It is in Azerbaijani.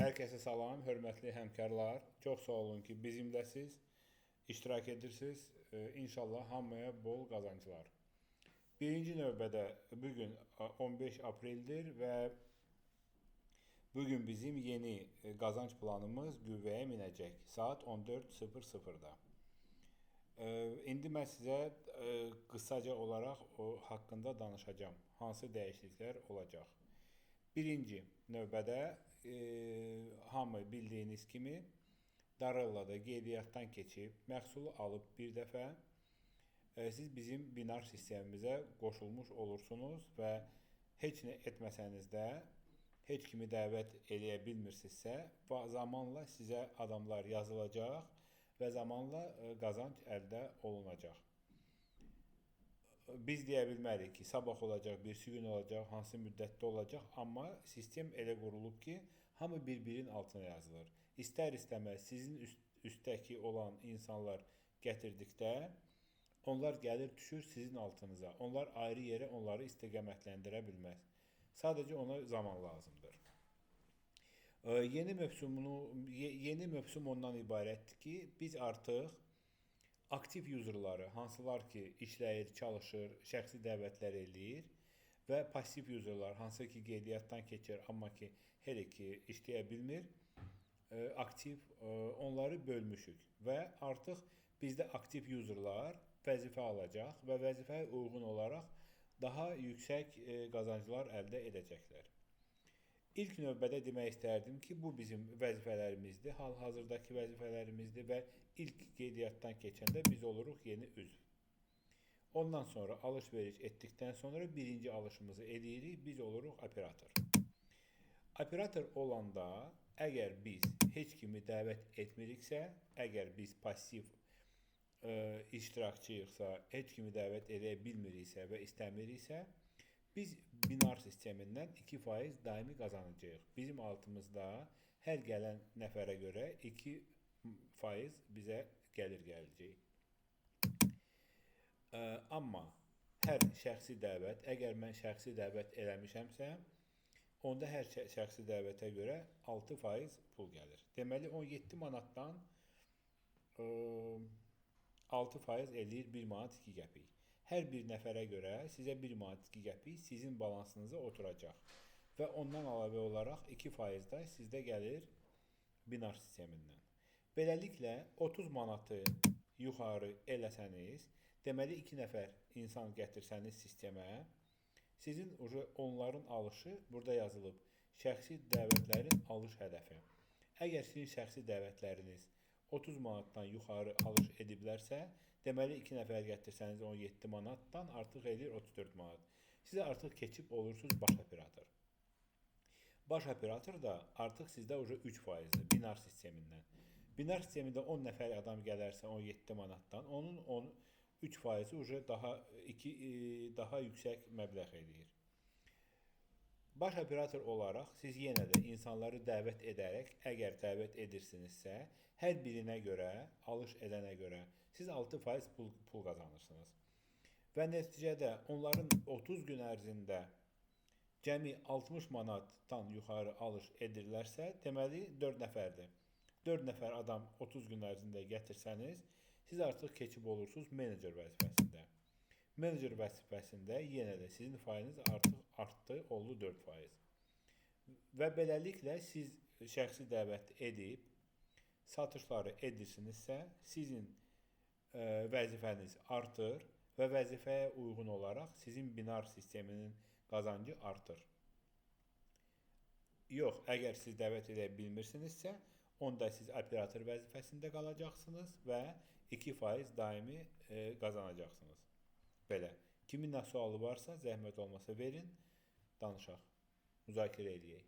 Hər kəsə salam, hörmətli həmkarlar. Çox sağ olun ki, bizimləsiz, iştirak edirsiniz. İnşallah hamıya bol qazanclar. Birinci növbədə bugün 15 apreldir və bugün bizim yeni qazanc planımız qüvvəyə minəcək saat 14:00-da. İndi mən sizə qısaca olaraq o haqqında danışacağım. Hansı dəyişikliklər olacaq? Birinci növbədə hamı bildiyiniz kimi Darellada qeydiyyatdan keçib məhsulu alıb bir dəfə siz bizim binar sistemimizə qoşulmuş olursunuz və heç nə etməsəniz də, heç kimi dəvət edə bilmirsinizsə, zamanla sizə adamlar yazılacaq və zamanla qazanc əldə olunacaq. Biz deyə bilmərik ki, sabah olacaq, birisi gün olacaq, hansı müddətdə olacaq, amma sistem elə qurulub ki, hamı bir-birinin altına yazılır. İstər-istəməz sizin üstdəki olan insanlar gətirdikdə, onlar gəlir, düşür sizin altınıza. Onlar ayrı yerə onları istiqamətləndirə bilməz. Sadəcə ona zaman lazımdır. Yeni mövsum ondan ibarətdir ki, biz artıq aktiv userları, hansılar ki, işləyir, çalışır, şəxsi dəvətlər eləyir və pasiv userlar, hansı ki, qeydiyyatdan keçir, amma ki, hələ ki, işləyə bilmir, aktiv, onları bölmüşük və artıq bizdə aktiv userlar vəzifə alacaq və vəzifəyə uyğun olaraq daha yüksək qazanclar əldə edəcəklər. İlk növbədə demək istərdim ki, bu bizim vəzifələrimizdir, hal-hazırdakı vəzifələrimizdir və ilk qeydiyyatdan keçəndə biz oluruq yeni üzv. Ondan sonra alış-veriş etdikdən sonra birinci alışımızı edirik, biz oluruq operator. Operator olanda, əgər biz heç kimi dəvət etmiriksə, əgər biz pasiv iştirakçıyıqsa, heç kimi dəvət edə bilmiriksə və istəmiriksə, biz binar sistemindən 2% daimi qazanacağıq. Bizim altımızda hər gələn nəfərə görə 2% bizə gəlir gələcək. Amma hər şəxsi dəvət, əgər mən şəxsi dəvət eləmişəmsə, onda hər şəxsi dəvətə görə 6% pul gəlir. Deməli, 17 manatdan 6% eləyir 1 manat 2 qəpik. Hər bir nəfərə görə sizə 1 manat 2 qəpik sizin balansınıza oturacaq. Və ondan əlavə olaraq 2% da sizdə gəlir binar sistemindən. Beləliklə, 30 manatı yuxarı eləsəniz, deməli 2 nəfər insan gətirsəniz sistemə, sizin onların alışı burada yazılıb, şəxsi dəvətlərin alış hədəfi. Əgər sizin şəxsi dəvətləriniz 30 manatdan yuxarı alış ediblərsə, deməli 2 nəfər gətirsəniz 17 manatdan artıq edir 34 manat. Siz artıq keçib olursunuz baş operator. Baş operator da artıq sizdə 3%-dir binar sistemindən. Binar sistemində 10 nəfər adam gələrsə 17 manatdan, onun 3%-i daha yüksək məbləğ edir. Baş operator olaraq siz yenə də insanları dəvət edərək, əgər dəvət edirsinizsə, hər birinə görə, alış edənə görə siz 6% pul qazanırsınız. Və nəticədə onların 30 gün ərzində cəmi 60 manatdan yuxarı alış edirlərsə, deməli 4 nəfərdir. 4 nəfər adam 30 gün ərzində gətirsəniz, siz artıq keçib olursunuz menecer vəzifəsində. Menecer vəzifəsində yenə də sizin faiziniz artıq artdı, oldu 4%. Və beləliklə siz şəxsi dəvət edib, satışları edirsinizsə, sizin vəzifəniz artır və vəzifəyə uyğun olaraq sizin binar sisteminin qazancı artır. Yox, əgər siz dəvət edə bilmirsinizsə, onda siz operator vəzifəsində qalacaqsınız və 2% daimi qazanacaqsınız. Belə. Kimin nə sualı varsa, zəhmət olmasa verin, danışaq, müzakirə edək.